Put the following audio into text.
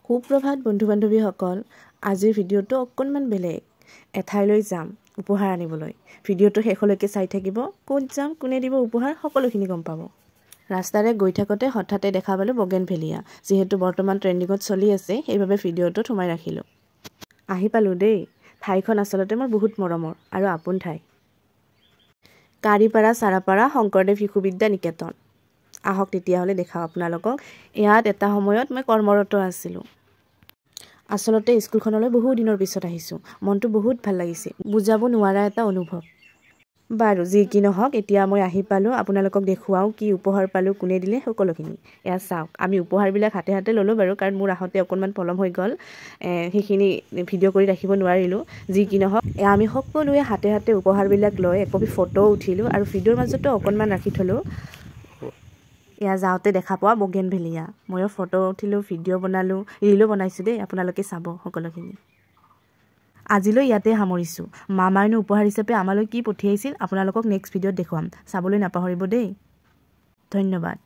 সুপ্ৰভাত বন্ধু বান্ধৱীসকল আজিৰ ভিডিঅ'টো অকণমান বেলেগ এঠাইলৈ যাম উপহাৰ আনিবলৈ ভিডিঅ'টো শেষলৈকে চাই থাকিব ক'ত যাম কোনে দিব উপহাৰ সকলোখিনি গম পাব ৰাস্তাৰে গৈ থাকোতে হঠাতে দেখা পালো বগেনভেলিয়া যেহেতু বৰ্তমান ট্ৰেন্ডিংত চলি আছে সেইভাবে ভিডিঅ'টো থমাই ৰাখিলো আহি পালো দেই ঠাইখন আসলতে মোৰ বহুত মৰমৰ আৰু আপোন ঠাই কাৰিপাৰা সাৰাপাৰা শংকৰদেৱ শিশু বিদ্যা নিকেতন আহক তেতিয়াহলে দেখাও আপোনালোকক ইয়াত এটা সময়ত মই কৰ্মৰত আছিলো আসলতে স্কুলখনলৈ বহু দিনৰ পিছত আহিছো মনটো বহুত ভাল লাগিছে বুজাব নোৱাৰা এটা অনুভৱ বাৰু যি কি নহওক এতিয়া মই আহি পালো আপোনালোকক দেখুৱাও কি উপহাৰ পালো কোনে দিলে সকলোখিনি এয়া চাওক আমি উপহাৰবিলাক হাতে হাতে ললো বাৰু কাৰণ মোৰ আহতে অকণমান পলম হৈ গল সেইখিনি ভিডিঅ' কৰি ৰাখিব নোৱাৰিলো যি কি নহওক আমি সকলোৱে হাতে হাতে উপহাৰবিলাক লৈ একপি ফটো উঠিলো আৰু ভিডিঅ'ৰ মাজতো অকণমান ৰাখি থলো ইয়া যাওঁতে দেখা পোৱা বগেনভেলিয়া ময়ো ফটো উঠিলো ভিডিঅ' বনালো ৰিলো বনাইছো দেই আপোনালোকে চাব সকলোখিনি আজিলৈ ইয়াতে সামৰিছো মামাইনো উপহাৰ হিচাপে আমালৈ কি পঠিয়াইছিল আপোনালোকক নেক্সট ভিডিঅ'ত দেখুৱাম চাবলৈ নাপাহৰিব দেই ধন্যবাদ